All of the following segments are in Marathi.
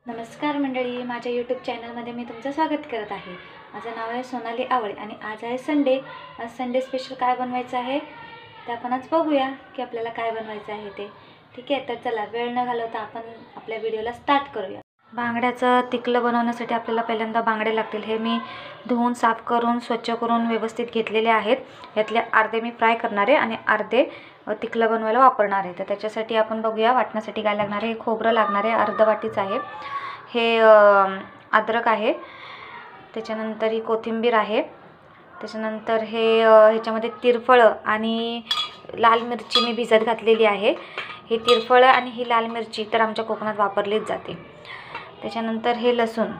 नमस्कार मंडळी, माझ्या यूट्यूब चॅनलमध्ये मी तुमचं स्वागत करत आहे। माझं नाव आहे सोनाली आवळे आणि आज आहे संडे। आज संडे स्पेशल काय बनवायचं आहे ते आपण आज बघूया की आपल्याला काय बनवायचं आहे ते। ठीक आहे, तर चला वेळ न घालवता आपण आपल्या व्हिडिओला स्टार्ट करूया। बांगड्याचं तिकलं बनवण्यासाठी आपल्याला पहिल्यांदा बांगडे लागतील। हे मी धुवून साफ करून स्वच्छ करून व्यवस्थित घेतलेले आहेत। यातले अर्धे मी फ्राय करणार आहे आणि अर्धे तिकलं बनवायला वापरणार आहे। तर त्याच्यासाठी आपण बघूया वाटण्यासाठी काय लागणार आहे। खोबरं लागणार आहे, अर्ध वाटीच आहे। हे अद्रक आहे, त्याच्यानंतर ही कोथिंबीर आहे, त्याच्यानंतर हे ह्याच्यामध्ये तिरफळं आणि लाल मिरची मी भिजत घातलेली आहे। ही तिरफळं आणि ही लाल मिरची तर आमच्या कोकणात वापरलीच जाते। त्याच्यानंतर हे लसूण,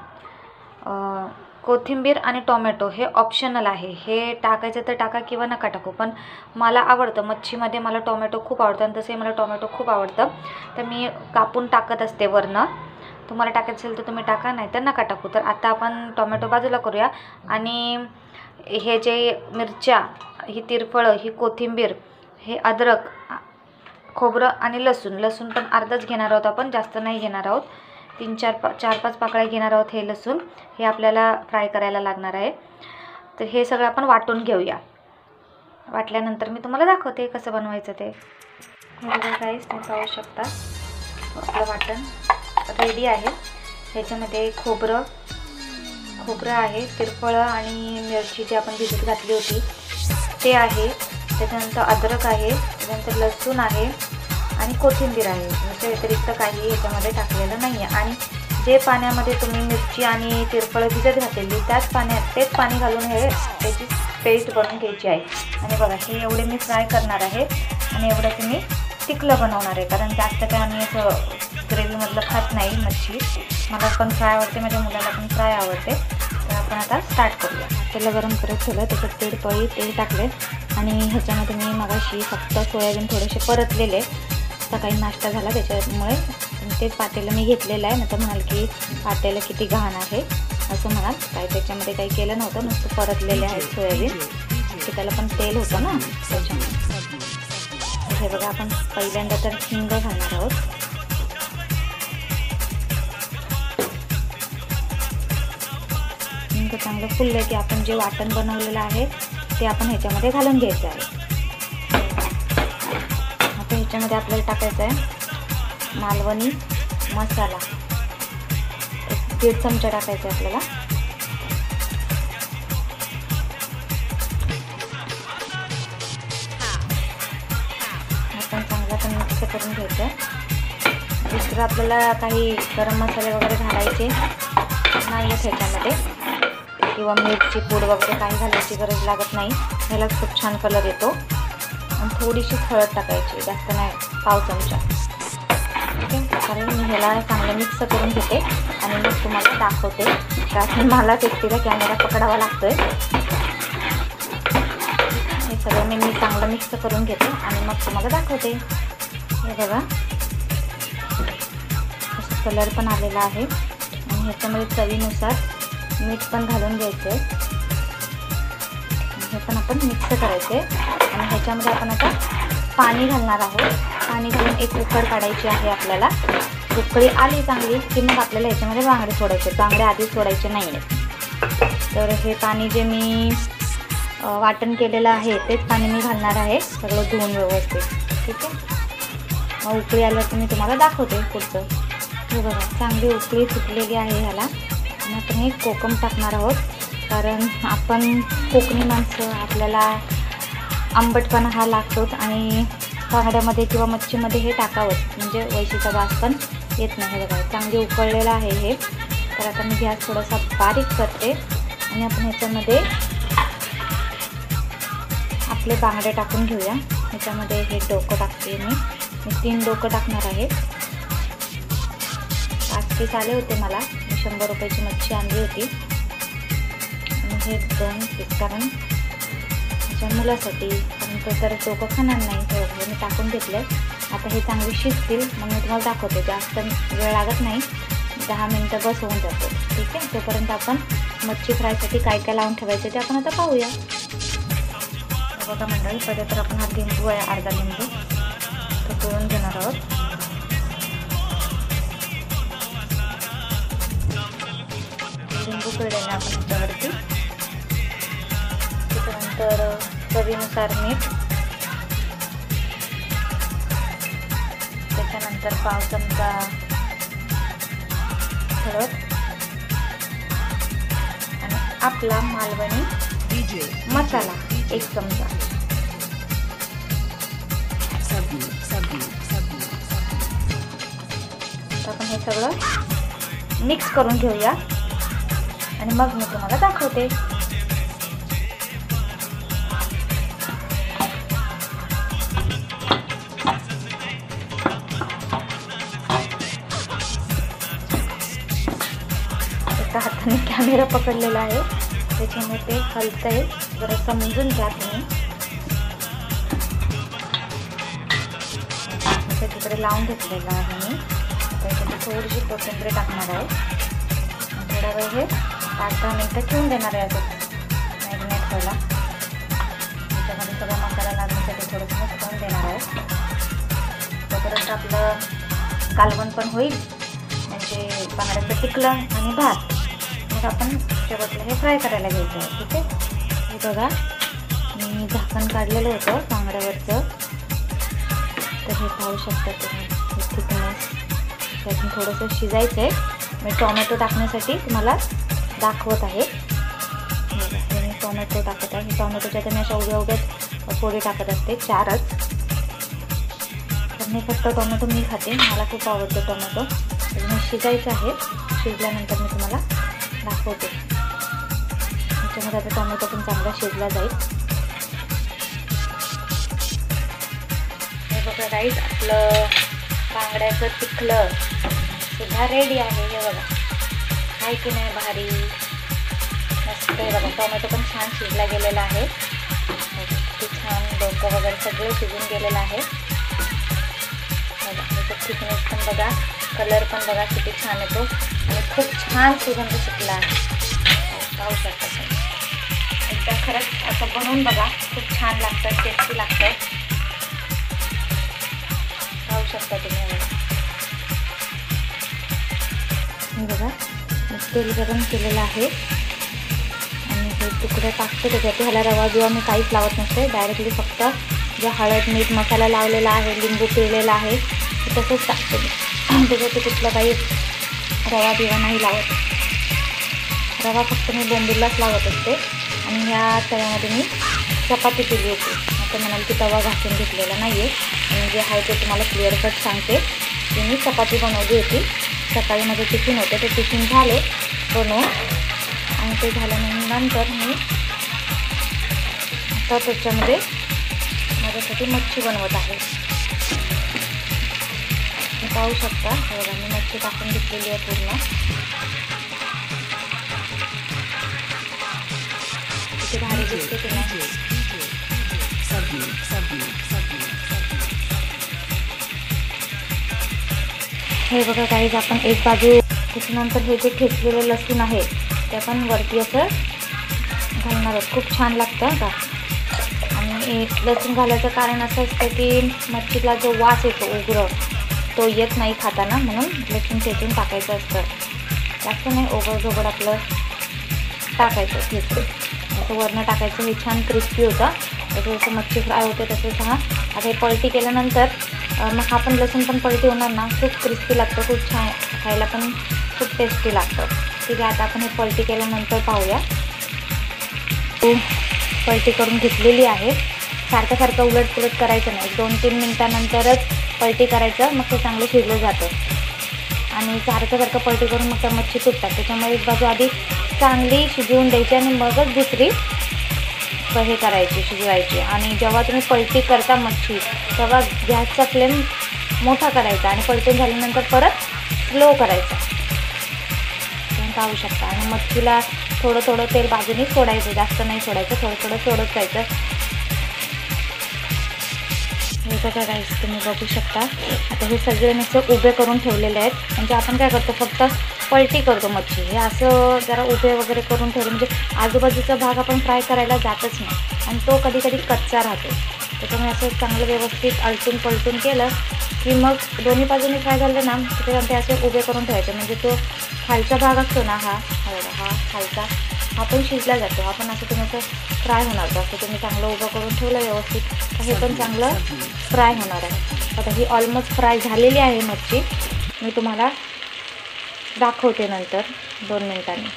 कोथिंबीर आणि टोमॅटो हे ऑप्शनल आहे। हे टाकायचं तर टाका किंवा नका टाकू, पण मला आवडतं मच्छीमध्ये मला टोमॅटो खूप आवडतं आणि तसे मला टोमॅटो खूप आवडतं, तर मी कापून टाकत असते वरनं। तुम्हाला टाकायचं असेल तर तुम्ही टाका, नाही तर नका टाकू। तर आता आपण टोमॅटो बाजूला करूया आणि हे जे मिरच्या, ही तिरफळं, ही कोथिंबीर, हे अद्रक, खोबरं आणि लसूण पण अर्धच घेणार आहोत आपण, जास्त नाही घेणार आहोत। 4-5 पाकळ्या घेणार आहोत हे लसूण। हे आपल्याला फ्राय करायला लागणार आहे। तर हे सगळं आपण वाटून घेऊया। वाटल्यानंतर मी तुम्हाला दाखवते कसं बनवायचं ते। हे बघा गाईस, तुम्ही पाहू शकता आपलं वाटण रेडी आहे। ह्याच्यामध्ये खोबरं आहे, तिरफळं आणि मिरची जी आपण भिजत घातली होती ते आहे, त्याच्यानंतर अद्रक आहे, त्याच्यानंतर लसूण आहे आणि कोथिंबीर आहे। याच्या व्यतिरिक्त काही याच्यामध्ये टाकलेलं नाही आहे। आणि जे पाण्यामध्ये तुम्ही मिरची आणि तिरफळं भिजत घातलेली तेच पाणी घालून त्याची पेस्ट बनवून घ्यायची आहे। आणि बघा, हे एवढे मी फ्राय करणार आहे आणि एवढं तुम्ही तिकलं बनवणार आहे, कारण जास्त काय आम्ही असं ग्रेव्हीमधलं खात नाही मच्छी। मला पण फ्राय आवडते, माझ्या मुलाला पण फ्राय आवडते। तर आपण आता स्टार्ट करूया। तेल गरम करत ठेवलं, त्याच्यात तेल टाकले आणि ह्याच्यामध्ये मी मगाशी फक्त सोयाबीन थोडेसे परतलेले, सकाळी नाश्ता झाला त्याच्यामुळे तेच पातेलं मी घेतलेलं आहे। नंतर म्हणाल की पातेलं किती घाण आहे असं म्हणाल, काय त्याच्यामध्ये काही केलं नव्हतं, नुसतं परतलेले आहेत सोयाबीन, की त्याला पण तेल होतं ना त्याच्यामुळे। हे बघा, आपण पहिल्यांदा तर हिंग घालणार आहोत। हिंग चांगलं फुललं की आपण जे वाटण बनवलेलं आहे ते आपण ह्याच्यामध्ये घालून घ्यायचं आहे। आता ह्याच्यामध्ये आपल्याला टाकायचं आहे मालवणी मसाला, 1.5 चमचा टाकायचा आहे आपल्याला। आपण चांगला पण मिक्स करून घ्यायचं आहे। दुसरं आपल्याला काही गरम मसाले वगैरे घालायचे नाही आहेत ह्याच्यामध्ये, किंवा मिरची पूड वगैरे काही घालायची गरज लागत नाही। ह्याला खूप छान कलर येतो। आणि थोडीशी हळद टाकायची, जास्त नाही, 1/2 चमचा। ठीक आहे, कारण मी ह्याला चांगलं मिक्स करून घेते आणि मग तुम्हाला दाखवते, कारण मला एकटीला कॅमेरा पकडावा लागतोय। हे सगळं मी चांगलं मिक्स करून घेते आणि मग तुम्हाला दाखवते। हे बघा, असं कलर पण आलेला आहे आणि ह्याच्यामध्ये चवीनुसार मीठ पण घालून घ्यायचं आहे। हे पण आपण मिक्स करायचे आणि ह्याच्यामध्ये आपण आता पाणी घालणार आहोत। पाणी घालून एक उकड काढायची आहे आपल्याला। उकळी आली चांगली की मग आपल्याला ह्याच्यामध्ये बांगडे सोडायचे, बांगडे आधी सोडायचे नाही आहेत। तर हे पाणी जे मी वाटण केलेलं आहे तेच पाणी मी घालणार आहे, सगळं धुवून व्यवस्थित। ठीक आहे, मग उकळी आल्यावर मी तुम्हाला दाखवते पुढचं। हे बघा, चांगली उकळी सुटलेली आहे ह्याला। आणि आपण हे कोकम टाकणार आहोत, कारण आपण कोकणी माणसं, आपल्याला आंबटपणा हा लागतोच आणि बांगड्यामध्ये किंवा मच्छीमध्ये हे टाकावंच, म्हणजे वैशीचा वास पण येत नाही। हे बघा, चांगली उकळलेलं आहे हे। तर आता मी गॅस थोडासा बारीक करते आणि आपण ह्याच्यामध्ये आपले बांगडे टाकून घेऊया। ह्याच्यामध्ये हे डोकं टाकते मी 3 डोकं टाकणार आहे। 5 पीस आले होते मला, मी 100 रुपयाची मच्छी आणली होती आणि हे 2 पीस, कारण माझ्या मुलासाठी, कारण ते तर डोकं खाणार नाही, हे मी टाकून घेतलं। आता हे चांगले शिजतील मग मी तुम्हाला दाखवते। जास्त वेळ लागत नाही, 10 मिनटं बस होऊन जातो। ठीक आहे, तोपर्यंत आपण मच्छी फ्रायसाठी काय काय लावून ठेवायचं ते आपण आता पाहूया। बघा मंडळी, पहिले तर आपण हा लिंबू आहे, अर्धा लिंबू तो पिळून घेणार आहोत। उकळलेलं आपण ह्याच्यावरती. त्याच्यानंतर चवीनुसार मीठ, त्याच्यानंतर पाव चमचा हळद आणि आपला मालवणी मसाला 1 चमचा. आपण हे सगळं मिक्स करून घेऊया आणि मग मी तुम्हाला दाखवते. एका हाताने कॅमेरा पकडलेला आहे त्याच्यामुळे ते हलतंय, जरा समजून घ्या तुम्ही. तिकडे लावून घेतलेलं आहे मी. त्याच्यामध्ये थोडीशी कोथिंबीर टाकणार आहे. थोडा वेळ हे 8-10 मिनटं ठेवून देणार आहे आता मॅरिनेट व्हायला. त्याच्यामध्ये सगळा मसाला लागण्यासाठी थोडंसं मिसळून देणार आहे. तोपर्यंत आपलं कालवण पण होईल, म्हणजे बांगड्याचं पिकलं आणि भात. मग आपण शेवटला हे फ्राय करायला घ्यायचं आहे. ठीक आहे. हे बघा मी झाकण काढलेलं होतं बांगड्यावरचं, तर हे पाहू शकता तुम्ही. हे थिकनेस त्यातून थोडंसं शिजायचं आहे. मी टोमॅटो टाकण्यासाठी तुम्हाला दाखवत आहे. हे मी टोमॅटो टाकत आहे. टोमॅटोच्या तर मी अशा उभ्या फोडी टाकत असते, 4च. तर मी फक्त टोमॅटो मी खाते, मला खूप आवडतं टोमॅटो. तर मी शिजायचं आहे. शिजल्यानंतर मी तुम्हाला दाखवते. त्याच्यामध्ये आता टोमॅटो पण चांगला शिजला जाईल. हे बघा गाईस, आपलं बांगड्याचं पिकलं सुद्धा रेडी आहे. हे बघा, आहे की नाही भारी, मस्त. हे बघा टोमॅटो पण छान शिजला गेलेला आहे. किती छान डोकं वगैरे सगळं शिजून गेलेलं आहे. बघा ह्याचं थिकनेस पण बघा, कलर पण बघा किती छान येतो आणि खूप छान सुगंध सुटला आहे. पाहू शकता तुम्ही. एकदा खरंच असं बनवून बघा, खूप छान लागतं, टेस्टी लागतं. पाहू शकता तुम्ही. हे बघा मी तेल गरम केलेलं आहे आणि हे तुकडे टाकते त्याच्यात. ह्याला रवा बिवा मी काहीच लावत नसते, डायरेक्टली फक्त जे हळद मीठ मसाला लावलेला आहे, लिंबू पिळलेला आहे ते तसंच टाकते. त्याच्यात कुठलं काही रवा बिवा नाही लावत. रवा फक्त मी बोंबीलाच लावत असते. आणि ह्या तव्यामध्ये मी चपाती केली होती. आता म्हणाल की तवा घासून घेतलेला नाही आहे, आणि जे आहे ते तुम्हाला क्लिअर कट सांगते की मी चपाती बनवली होती. सकाळी माझे टिफिन होते, ते टिफिन झाले बनवून, आणि ते झाल्यानंतर मी आता त्याच्यामध्ये माझ्यासाठी मच्छी बनवत आहे. तुम्ही पाहू शकता. बघा मी मच्छी टाकून घेतलेली आहे पूर्ण. किती भारी दिसते की नाही. हे बघा काहीच आपण एक बाजू. त्याच्यानंतर हे जे ठेचलेलं लसूण आहे ते आपण वरती असं घालणार आहोत. खूप छान लागतं का. आणि लसूण घालायचं कारण असं असतं की मच्छीला जो वास येतो उग्र तो येत नाही खाताना, म्हणून लसूण ठेचून टाकायचं असतं. जास्त नाही ओघड आपलं टाकायचं ठेचून. असं वरनं टाकायचं. हे छान क्रिस्पी होतं. जसं जसं मच्छी फ्राय होते तसं हा. आता हे पलटी केल्यानंतर मग हा पण लसूण पण पलटी होणार ना, खूप क्रिस्पी लागतं, खूप छान खायला पण खूप टेस्टी लागतं. ठीक आहे. आता आपण हे पलटी केल्यानंतर पाहूया. पलटी करून घेतलेली आहे. सारखं उलटपुलट करायचं नाही. 2-3 मिनटानंतरच पलटी करायचं, मग ते चांगलं शिजलं जातं. आणि सारखं पलटी करून मग त्या मच्छी तुटतात. त्याच्यामुळे एक बाजू आधी चांगली शिजवून द्यायची आणि मगच दुसरी हे करायची, शिजवायची. आणि जेव्हा तुम्ही पलटी करता मच्छी तेव्हा गॅसचा फ्लेम मोठा करायचा आणि पलटून झाल्यानंतर परत स्लो करायचा. तुम्ही पाहू शकता. आणि मच्छीला थोडं तेल बाजूने सोडायचं, जास्त नाही सोडायचं, थोडं सोडत जायचं. हे बघा गाईस, तुम्ही बघू शकता. आता हे सगळे नुसते उभे करून ठेवलेले आहेत. म्हणजे आपण काय करतो, फक्त पलटी करतो मच्छी. हे असं जरा उभे वगैरे करून ठेवलं म्हणजे आजूबाजूचा भाग आपण फ्राय करायला जातच नाही, आणि तो कधी कच्चा राहतो. त्याच्यामुळे असं चांगलं व्यवस्थित आलटून पलटून केलं की मग दोन्ही बाजूने फ्राय झालं ना की ते असे उभे करून ठेवायचे, म्हणजे तो खालचा भाग असतो ना हा खालचा हा पण शिजला जातो. हा पण असं तुम्ही असं फ्राय होणार तर असं तुम्ही चांगलं उभं करून ठेवलं व्यवस्थित, हे पण चांगलं फ्राय होणार आहे. आता ही ऑलमोस्ट फ्राय झालेली आहे मच्छी. मी तुम्हाला दाखवते नंतर 2 मिनिटांनी.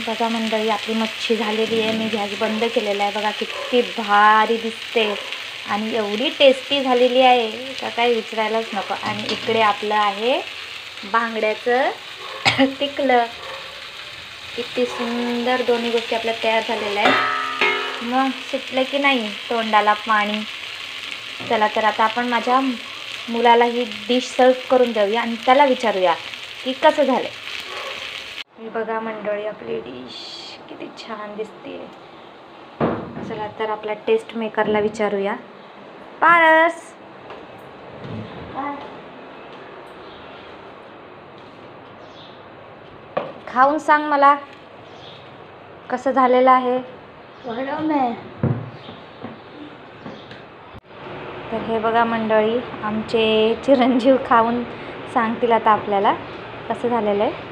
बघा मंडळी, आपली मच्छी झालेली आहे. मी गॅस बंद केलेला आहे. बघा किती भारी दिसते आणि एवढी टेस्टी झालेली आहे का काही विचारायलाच नको. आणि इकडे आपलं आहे बांगड्याचं पिकलं. किती सुंदर दोन्ही गोष्टी आपल्या तयार झालेल्या आहेत. मग सुटलं की नाही तोंडाला पाणी. चला तर आता आपण माझ्या मुलाला ही डिश सर्व करून देऊया आणि त्याला विचारूया की कसं झालं. बघा मंडळी, आपली डिश किती छान दिसते. चला तर आपल्या टेस्ट मेकरला विचारूया. पारस, खाऊन सांग मला कसं झालेलं आहे. तर हे बघा मंडळी, आमचे चिरंजीव खाऊन सांगतील आता आपल्याला कसं झालेलं आहे.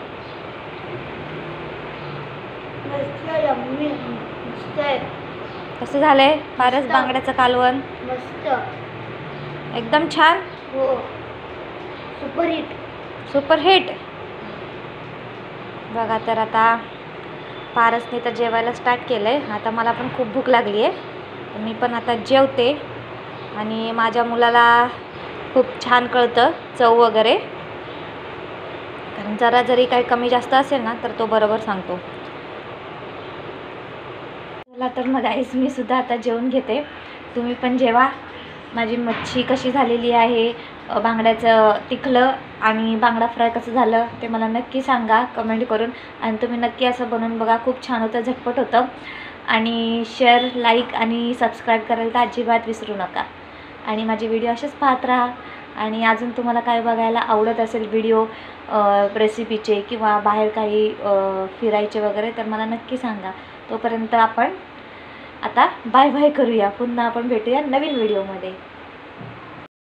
कसं झालंय पारस बांगड्याचं कालवण? मस्त, एकदम छान. हो, सुपर हिट. बघा तर आता पारसने तर जेवायला स्टार्ट केलं आहे. आता मला पण खूप भूक लागली आहे. मी पण आता जेवते. आणि माझ्या मुलाला खूप छान कळतं चव वगैरे, कारण जरा जरी काही कमी जास्त असेल ना तर तो बरोबर सांगतो. चला तर मग गाईस, मी सुद्धा आता जेवून घेते. तुम्ही पण जेवा. माझी मच्छी कशी झालेली आहे, बांगड्याचं तिखलं आणि बांगडा फ्राय कसं झालं ते मला नक्की सांगा कमेंट करून. आणि तुम्ही नक्की असं बनवून बघा, खूप छान होतं, झटपट होतं. आणि शेअर, लाईक आणि सबस्क्राईब करायला तर अजिबात विसरू नका. आणि माझे व्हिडिओ असेच पाहत राहा. आणि अजून तुम्हाला काय बघायला आवडत असेल व्हिडिओ रेसिपीचे किंवा बाहेर काही फिरायचे वगैरे तर मला नक्की सांगा. तोपर्यंत आपण आता बाय बाय करूया. पुन्हा आपण भेटूया नवीन व्हिडिओमध्ये.